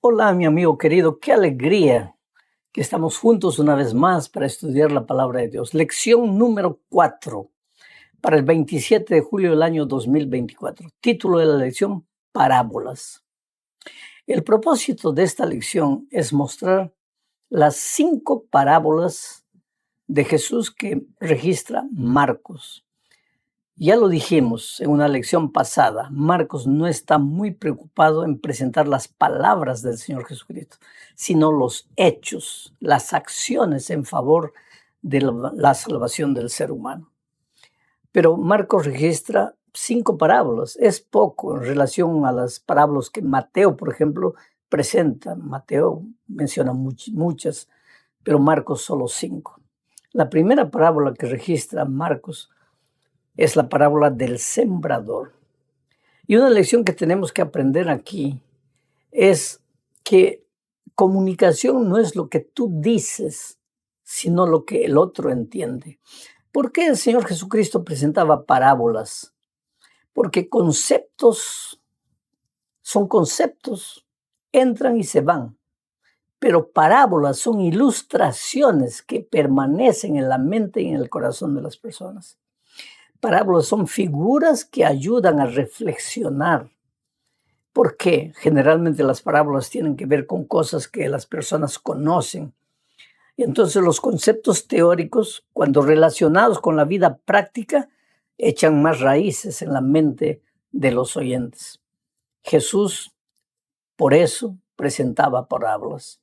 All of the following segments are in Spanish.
Hola, mi amigo querido, qué alegría que estamos juntos una vez más para estudiar la palabra de Dios. Lección número 4 para el 27 de julio del año 2024. Título de la lección, Parábolas. El propósito de esta lección es mostrar las 5 parábolas de Jesús que registra Marcos. Ya lo dijimos en una lección pasada, Marcos no está muy preocupado en presentar las palabras del Señor Jesucristo, sino los hechos, las acciones en favor de la salvación del ser humano. Pero Marcos registra 5 parábolas, es poco en relación a las parábolas que Mateo, por ejemplo, presenta. Mateo menciona muchas, pero Marcos solo 5. La primera parábola que registra Marcos es la parábola del sembrador. Y una lección que tenemos que aprender aquí es que comunicación no es lo que tú dices, sino lo que el otro entiende. ¿Por qué el Señor Jesucristo presentaba parábolas? Porque conceptos son conceptos, entran y se van. Pero parábolas son ilustraciones que permanecen en la mente y en el corazón de las personas. Parábolas son figuras que ayudan a reflexionar. ¿Por qué? Generalmente las parábolas tienen que ver con cosas que las personas conocen. Y entonces los conceptos teóricos, cuando relacionados con la vida práctica, echan más raíces en la mente de los oyentes. Jesús, por eso, presentaba parábolas.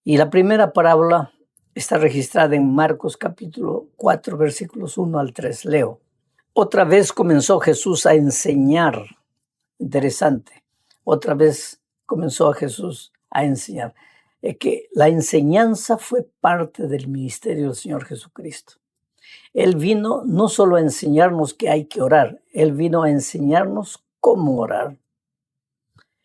Y la primera parábola está registrada en Marcos capítulo 4, versículos 1 al 3. Leo. Otra vez comenzó Jesús a enseñar. Interesante. Otra vez comenzó Jesús a enseñar. Que la enseñanza fue parte del ministerio del Señor Jesucristo. Él vino no solo a enseñarnos que hay que orar, Él vino a enseñarnos cómo orar.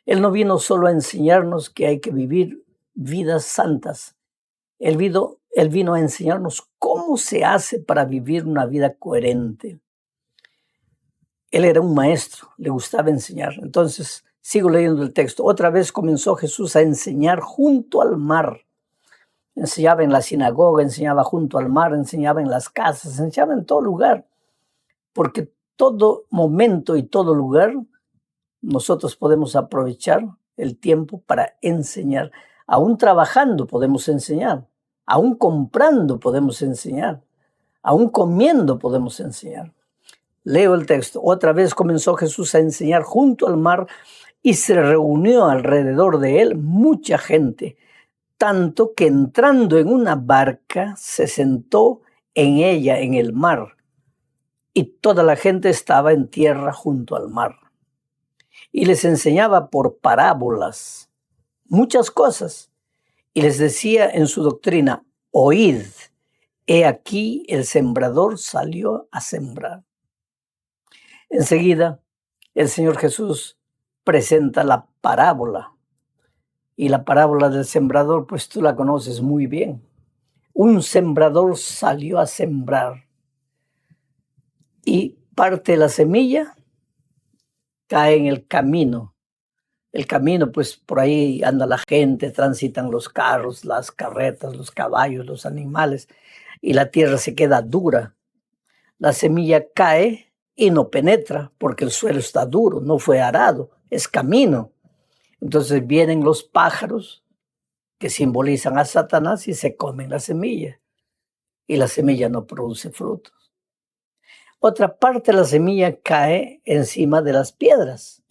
Él no vino solo a enseñarnos que hay que vivir vidas santas. Él vino a enseñarnos cómo se hace para vivir una vida coherente. Él era un maestro, le gustaba enseñar. Entonces, sigo leyendo el texto. Otra vez comenzó Jesús a enseñar junto al mar. Enseñaba en la sinagoga, enseñaba junto al mar, enseñaba en las casas, enseñaba en todo lugar. Porque todo momento y todo lugar, nosotros podemos aprovechar el tiempo para enseñar. Aún trabajando podemos enseñar. Aún comprando podemos enseñar. Aún comiendo podemos enseñar. Leo el texto. Otra vez comenzó Jesús a enseñar junto al mar y se reunió alrededor de él mucha gente, tanto que entrando en una barca se sentó en ella en el mar y toda la gente estaba en tierra junto al mar. Y les enseñaba por parábolas muchas cosas y les decía en su doctrina: oíd, he aquí el sembrador salió a sembrar. Enseguida, el Señor Jesús presenta la parábola. Y la parábola del sembrador, pues tú la conoces muy bien. Un sembrador salió a sembrar. Y parte de la semilla cae en el camino. El camino, pues por ahí anda la gente, transitan los carros, las carretas, los caballos, los animales. Y la tierra se queda dura. La semilla cae y no penetra porque el suelo está duro, no fue arado, es camino. Entonces vienen los pájaros que simbolizan a Satanás y se comen la semilla. Y la semilla no produce frutos. Otra parte de la semilla cae encima de las piedras.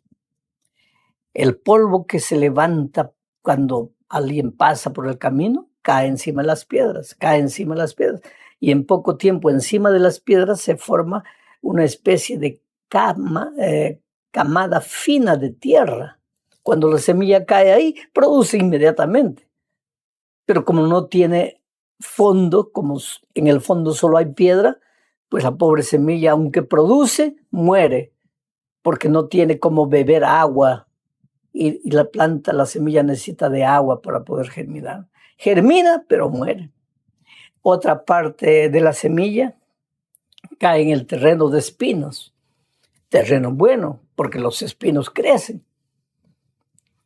El polvo que se levanta cuando alguien pasa por el camino cae encima de las piedras, cae encima de las piedras. Y en poco tiempo encima de las piedras se forma una especie de camada fina de tierra. Cuando la semilla cae ahí, produce inmediatamente. Pero como no tiene fondo, como en el fondo solo hay piedra, pues la pobre semilla, aunque produce, muere, porque no tiene cómo beber agua. Y la planta, la semilla necesita de agua para poder germinar. Germina, pero muere. Otra parte de la semilla cae en el terreno de espinos. Terreno bueno, porque los espinos crecen.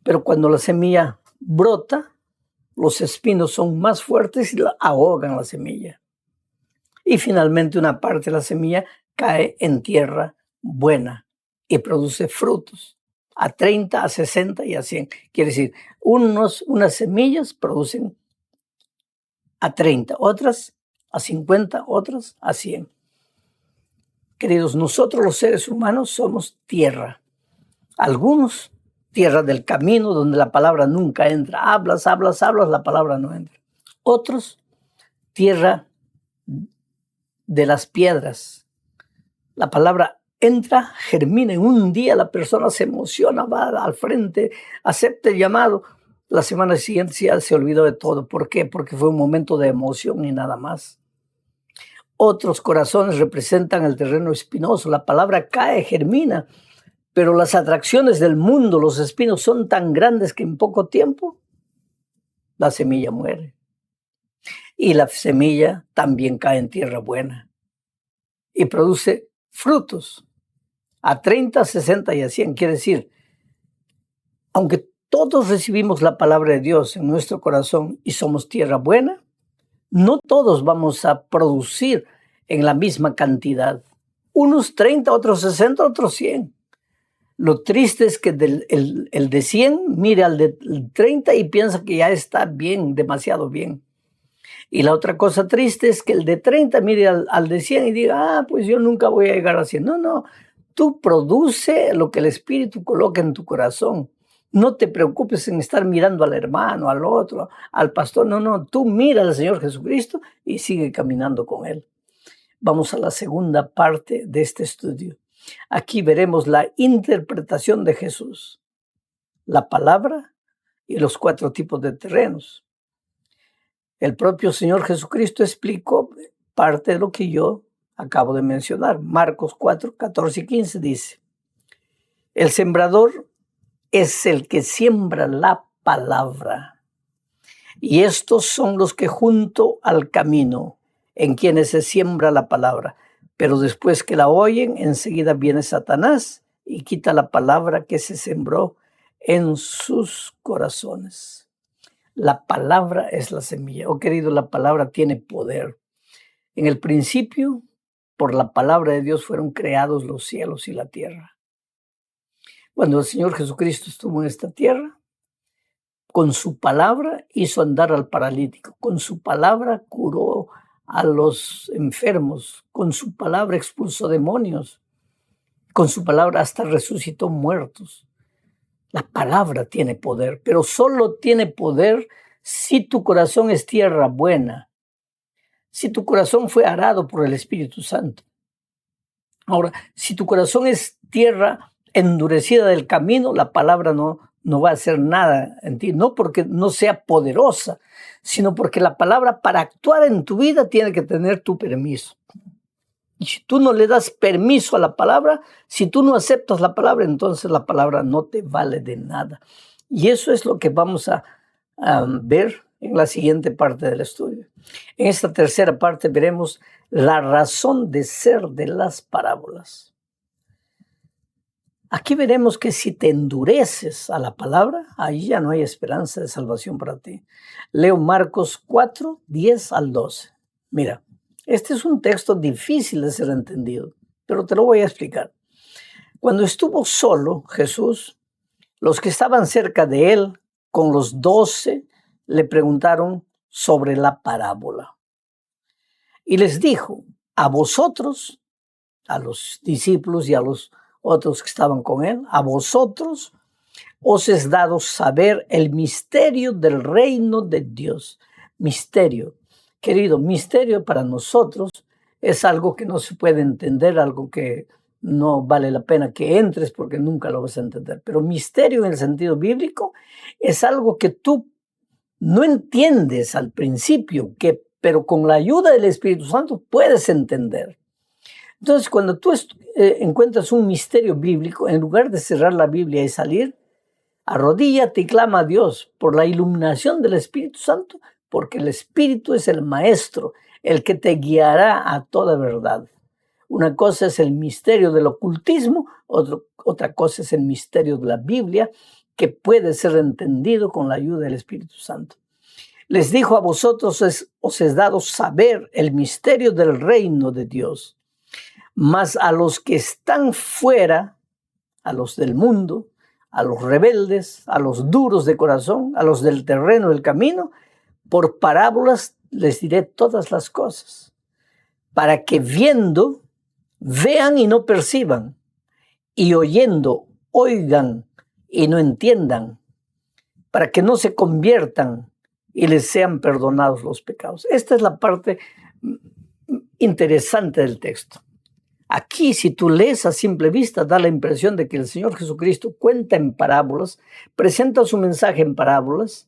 Pero cuando la semilla brota, los espinos son más fuertes y ahogan la semilla. Y finalmente una parte de la semilla cae en tierra buena y produce frutos a 30, a 60 y a 100. Quiere decir, unas semillas producen a 30, otras a 50, otras a 100. Queridos, nosotros los seres humanos somos tierra. Algunos, tierra del camino, donde la palabra nunca entra. Hablas, la palabra no entra. Otros, tierra de las piedras. La palabra entra, germina. En un día la persona se emociona, va al frente, acepta el llamado. La semana siguiente ya se olvidó de todo. ¿Por qué? Porque fue un momento de emoción y nada más. Otros corazones representan el terreno espinoso. La palabra cae, germina, pero las atracciones del mundo, los espinos son tan grandes que en poco tiempo la semilla muere. Y la semilla también cae en tierra buena y produce frutos a 30, 60 y a 100. Quiere decir, aunque todos recibimos la palabra de Dios en nuestro corazón y somos tierra buena, no todos vamos a producir en la misma cantidad. Unos 30, otros 60, otros 100. Lo triste es que el de 100 mire al de 30 y piensa que ya está bien, demasiado bien. Y la otra cosa triste es que el de 30 mire al de 100 y diga, pues yo nunca voy a llegar a 100. No, tú produce lo que el Espíritu coloca en tu corazón. No te preocupes en estar mirando al hermano, al otro, al pastor. No, tú mira al Señor Jesucristo y sigue caminando con Él. Vamos a la segunda parte de este estudio. Aquí veremos la interpretación de Jesús, la palabra y los 4 tipos de terrenos. El propio Señor Jesucristo explicó parte de lo que yo acabo de mencionar. Marcos 4, 14 y 15 dice, el sembrador es el que siembra la palabra. Y estos son los que junto al camino, en quienes se siembra la palabra. Pero después que la oyen, enseguida viene Satanás y quita la palabra que se sembró en sus corazones. La palabra es la semilla. Oh, querido, la palabra tiene poder. En el principio, por la palabra de Dios fueron creados los cielos y la tierra. Cuando el Señor Jesucristo estuvo en esta tierra, con su palabra hizo andar al paralítico, con su palabra curó a los enfermos, con su palabra expulsó demonios, con su palabra hasta resucitó muertos. La palabra tiene poder, pero solo tiene poder si tu corazón es tierra buena, si tu corazón fue arado por el Espíritu Santo. Ahora, si tu corazón es tierra endurecida del camino, la palabra no va a hacer nada en ti, no porque no sea poderosa, sino porque la palabra para actuar en tu vida tiene que tener tu permiso. Y si tú no le das permiso a la palabra, si tú no aceptas la palabra, entonces la palabra no te vale de nada. Y eso es lo que vamos a ver en la siguiente parte del estudio. En esta tercera parte veremos la razón de ser de las parábolas. Aquí veremos que si te endureces a la palabra, ahí ya no hay esperanza de salvación para ti. Leo Marcos 4, 10 al 12. Mira, este es un texto difícil de ser entendido, pero te lo voy a explicar. Cuando estuvo solo Jesús, los que estaban cerca de él, con los 12, le preguntaron sobre la parábola. Y les dijo, a vosotros, a los discípulos y a los otros que estaban con él, a vosotros os es dado saber el misterio del reino de Dios. Misterio. Querido, misterio para nosotros es algo que no se puede entender, algo que no vale la pena que entres porque nunca lo vas a entender. Pero misterio en el sentido bíblico es algo que tú no entiendes al principio, pero con la ayuda del Espíritu Santo puedes entender. Entonces, cuando tú encuentras un misterio bíblico, en lugar de cerrar la Biblia y salir, arrodíllate y clama a Dios por la iluminación del Espíritu Santo, porque el Espíritu es el maestro, el que te guiará a toda verdad. Una cosa es el misterio del ocultismo, otra cosa es el misterio de la Biblia, que puede ser entendido con la ayuda del Espíritu Santo. Les dijo: a vosotros os es dado saber el misterio del reino de Dios, mas a los que están fuera, a los del mundo, a los rebeldes, a los duros de corazón, a los del terreno del camino, por parábolas les diré todas las cosas, para que viendo, vean y no perciban, y oyendo, oigan y no entiendan, para que no se conviertan y les sean perdonados los pecados. Esta es la parte interesante del texto. Aquí, si tú lees a simple vista, da la impresión de que el Señor Jesucristo cuenta en parábolas, presenta su mensaje en parábolas,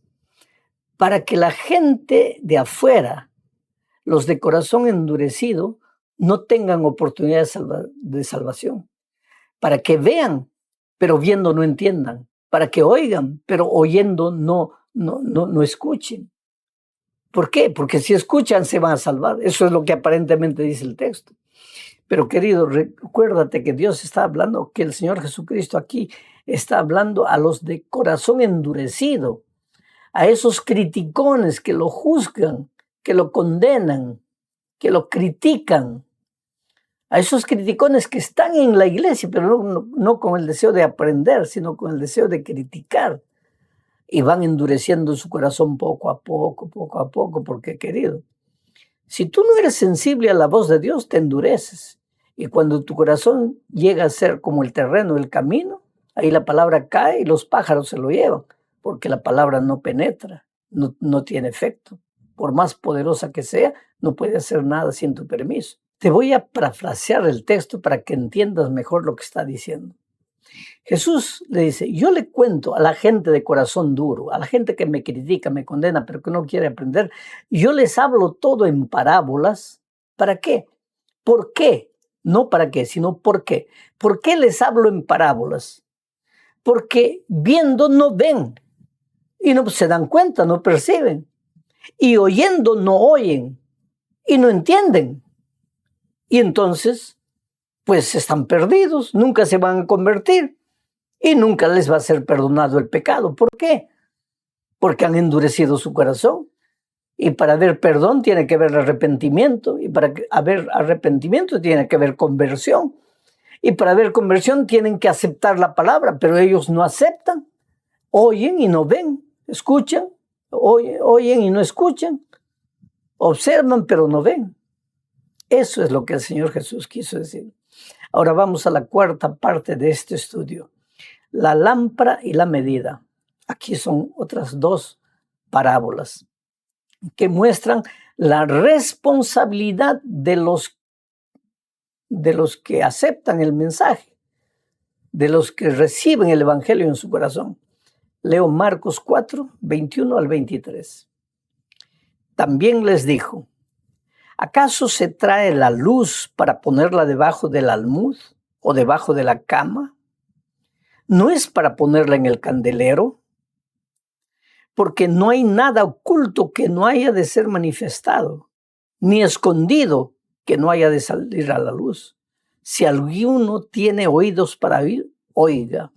para que la gente de afuera, los de corazón endurecido, no tengan oportunidad de salvación. Para que vean, pero viendo no entiendan. Para que oigan, pero oyendo no escuchen. ¿Por qué? Porque si escuchan se van a salvar. Eso es lo que aparentemente dice el texto. Pero querido, recuérdate que Dios está hablando, que el Señor Jesucristo aquí está hablando a los de corazón endurecido, a esos criticones que lo juzgan, que lo condenan, que lo critican, a esos criticones que están en la iglesia, pero no con el deseo de aprender, sino con el deseo de criticar. Y van endureciendo su corazón poco a poco, porque querido, si tú no eres sensible a la voz de Dios, te endureces. Y cuando tu corazón llega a ser como el terreno, el camino, ahí la palabra cae y los pájaros se lo llevan, porque la palabra no penetra, no tiene efecto. Por más poderosa que sea, no puede hacer nada sin tu permiso. Te voy a parafrasear el texto para que entiendas mejor lo que está diciendo. Jesús le dice: yo le cuento a la gente de corazón duro, a la gente que me critica, me condena, pero que no quiere aprender, yo les hablo todo en parábolas. ¿Para qué? ¿Por qué? No para qué, sino por qué. ¿Por qué les hablo en parábolas? Porque viendo no ven, y no se dan cuenta, no perciben, y oyendo no oyen, y no entienden. Y entonces, pues están perdidos, nunca se van a convertir. Y nunca les va a ser perdonado el pecado. ¿Por qué? Porque han endurecido su corazón. Y para haber perdón tiene que haber arrepentimiento. Y para haber arrepentimiento tiene que haber conversión. Y para haber conversión tienen que aceptar la palabra. Pero ellos no aceptan. Oyen y no ven. Escuchan. Oyen y no escuchan. Observan pero no ven. Eso es lo que el Señor Jesús quiso decir. Ahora vamos a la cuarta parte de este estudio. La lámpara y la medida. Aquí son otras dos parábolas que muestran la responsabilidad de los que aceptan el mensaje, de los que reciben el evangelio en su corazón. Leo Marcos 4, 21 al 23. También les dijo: ¿acaso se trae la luz para ponerla debajo del almud o debajo de la cama? ¿No es para ponerla en el candelero? Porque no hay nada oculto que no haya de ser manifestado, ni escondido que no haya de salir a la luz. Si alguno tiene oídos para oír, oiga.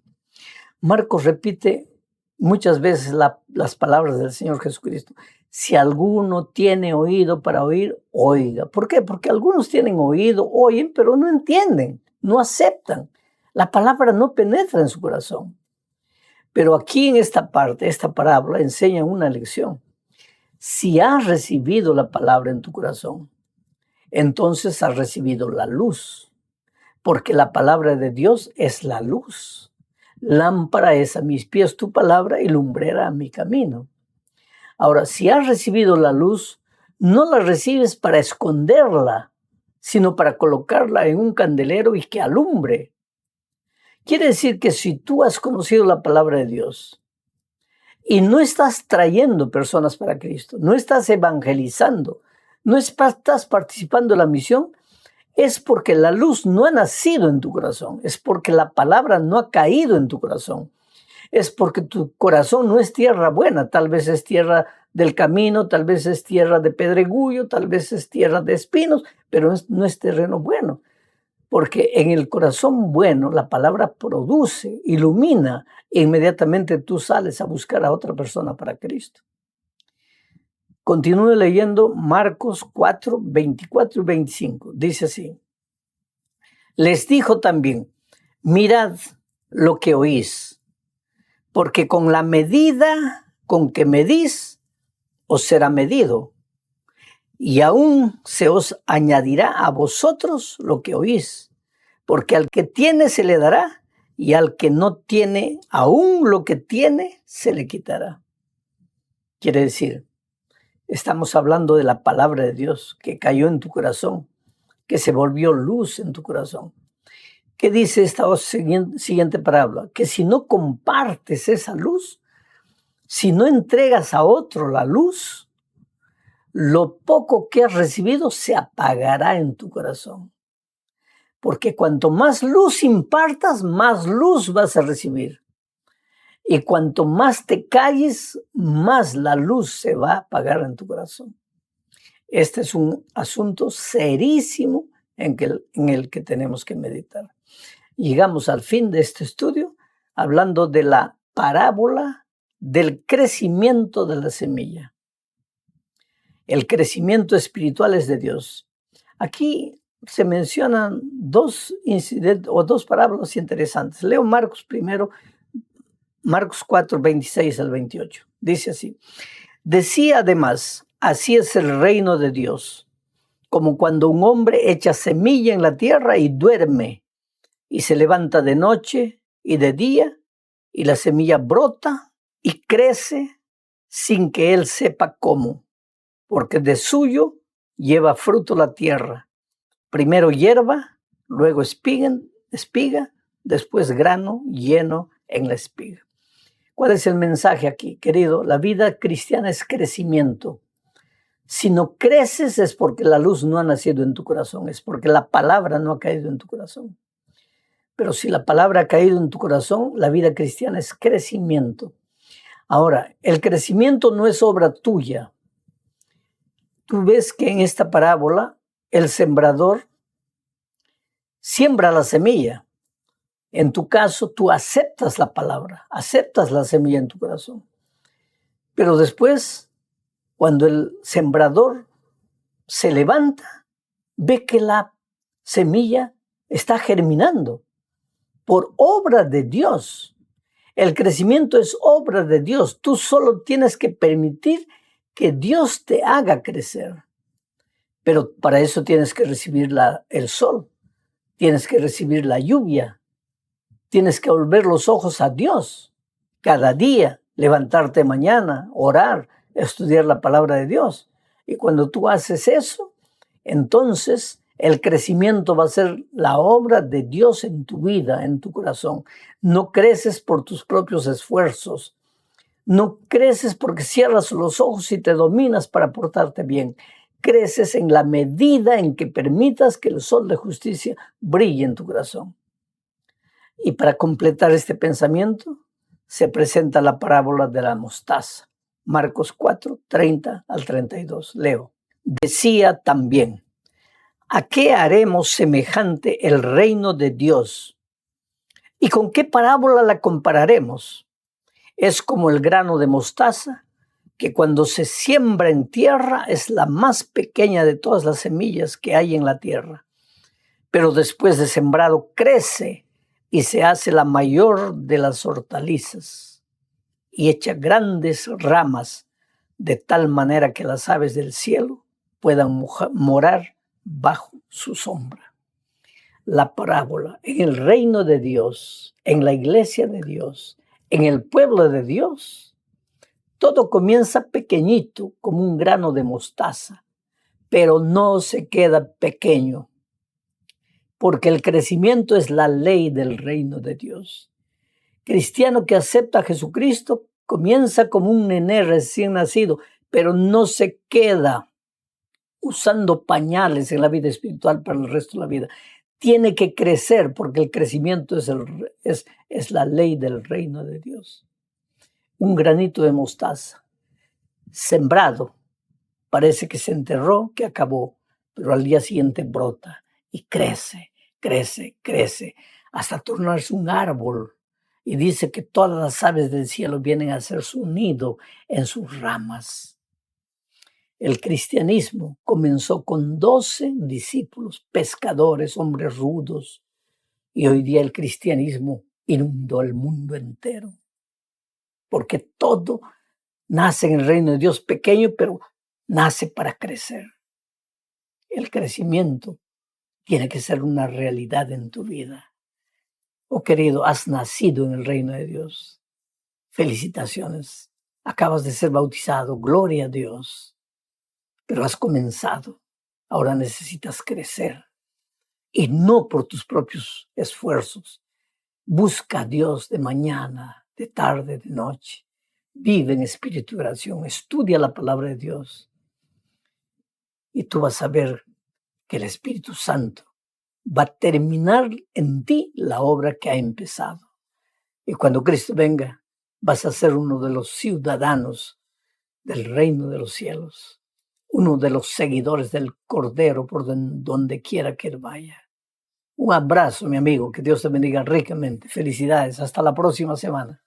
Marcos repite muchas veces las palabras del Señor Jesucristo. Si alguno tiene oído para oír, oiga. ¿Por qué? Porque algunos tienen oído, oyen, pero no entienden, no aceptan. La palabra no penetra en su corazón. Pero aquí en esta parte, esta parábola enseña una lección. Si has recibido la palabra en tu corazón, entonces has recibido la luz. Porque la palabra de Dios es la luz. Lámpara es a mis pies tu palabra y lumbrera a mi camino. Ahora, si has recibido la luz, no la recibes para esconderla, sino para colocarla en un candelero y que alumbre. Quiere decir que si tú has conocido la palabra de Dios y no estás trayendo personas para Cristo, no estás evangelizando, no estás participando en la misión, es porque la luz no ha nacido en tu corazón, es porque la palabra no ha caído en tu corazón, es porque tu corazón no es tierra buena, tal vez es tierra del camino, tal vez es tierra de pedregullo, tal vez es tierra de espinos, pero no es terreno bueno. Porque en el corazón bueno la palabra produce, ilumina, e inmediatamente tú sales a buscar a otra persona para Cristo. Continúe leyendo Marcos 4, 24 y 25. Dice así. Les dijo también, mirad lo que oís, porque con la medida con que medís, os será medido, y aún se os añadirá a vosotros lo que oís, porque al que tiene se le dará, y al que no tiene, aún lo que tiene se le quitará. Quiere decir, estamos hablando de la palabra de Dios que cayó en tu corazón, que se volvió luz en tu corazón. ¿Qué dice esta siguiente parábola? Que si no compartes esa luz, si no entregas a otro la luz, lo poco que has recibido se apagará en tu corazón. Porque cuanto más luz impartas, más luz vas a recibir. Y cuanto más te calles, más la luz se va a apagar en tu corazón. Este es un asunto serísimo en el que tenemos que meditar. Llegamos al fin de este estudio hablando de la parábola del crecimiento de la semilla. El crecimiento espiritual es de Dios. Aquí se mencionan dos incidentes o dos parábolas interesantes. Leo Marcos primero, Marcos 4, 26 al 28. Dice así. Decía además, así es el reino de Dios, como cuando un hombre echa semilla en la tierra y duerme, y se levanta de noche y de día, y la semilla brota y crece sin que él sepa cómo, porque de suyo lleva fruto la tierra. Primero hierba, luego espiga, después grano lleno en la espiga. ¿Cuál es el mensaje aquí, querido? La vida cristiana es crecimiento. Si no creces es porque la luz no ha nacido en tu corazón, es porque la palabra no ha caído en tu corazón. Pero si la palabra ha caído en tu corazón, la vida cristiana es crecimiento. Ahora, el crecimiento no es obra tuya. Tú ves que en esta parábola el sembrador siembra la semilla. En tu caso, tú aceptas la palabra, aceptas la semilla en tu corazón. Pero después, cuando el sembrador se levanta, ve que la semilla está germinando por obra de Dios. El crecimiento es obra de Dios. Tú solo tienes que permitir que Dios te haga crecer. Pero para eso tienes que recibir el sol, tienes que recibir la lluvia, tienes que volver los ojos a Dios cada día, levantarte mañana, orar, estudiar la palabra de Dios. Y cuando tú haces eso, entonces el crecimiento va a ser la obra de Dios en tu vida, en tu corazón. No creces por tus propios esfuerzos. No creces porque cierras los ojos y te dominas para portarte bien. Creces en la medida en que permitas que el sol de justicia brille en tu corazón. Y para completar este pensamiento, se presenta la parábola de la mostaza. Marcos 4, 30 al 32. Leo. Decía también, ¿a qué haremos semejante el reino de Dios? ¿Y con qué parábola la compararemos? Es como el grano de mostaza, que cuando se siembra en tierra es la más pequeña de todas las semillas que hay en la tierra. Pero después de sembrado crece y se hace la mayor de las hortalizas y echa grandes ramas de tal manera que las aves del cielo puedan morar bajo su sombra. La parábola en el reino de Dios, en la iglesia de Dios, en el pueblo de Dios, todo comienza pequeñito como un grano de mostaza, pero no se queda pequeño, porque el crecimiento es la ley del reino de Dios. Cristiano que acepta a Jesucristo comienza como un nené recién nacido, pero no se queda usando pañales en la vida espiritual para el resto de la vida. Tiene que crecer porque el crecimiento es la ley del reino de Dios. Un granito de mostaza, sembrado, parece que se enterró, que acabó, pero al día siguiente brota y crece crece, crece, hasta tornarse un árbol. Y dice que todas las aves del cielo vienen a hacer su nido en sus ramas. El cristianismo comenzó con 12 discípulos, pescadores, hombres rudos, y hoy día el cristianismo inundó el mundo entero. Porque todo nace en el reino de Dios pequeño, pero nace para crecer. El crecimiento tiene que ser una realidad en tu vida. Oh querido, has nacido en el reino de Dios. Felicitaciones. Acabas de ser bautizado. Gloria a Dios. Pero has comenzado. Ahora necesitas crecer. Y no por tus propios esfuerzos. Busca a Dios de mañana, de tarde, de noche. Vive en espíritu de oración. Estudia la palabra de Dios. Y tú vas a ver que el Espíritu Santo va a terminar en ti la obra que ha empezado. Y cuando Cristo venga, vas a ser uno de los ciudadanos del reino de los cielos, uno de los seguidores del Cordero por donde quiera que él vaya. Un abrazo, mi amigo, que Dios te bendiga ricamente. Felicidades, hasta la próxima semana.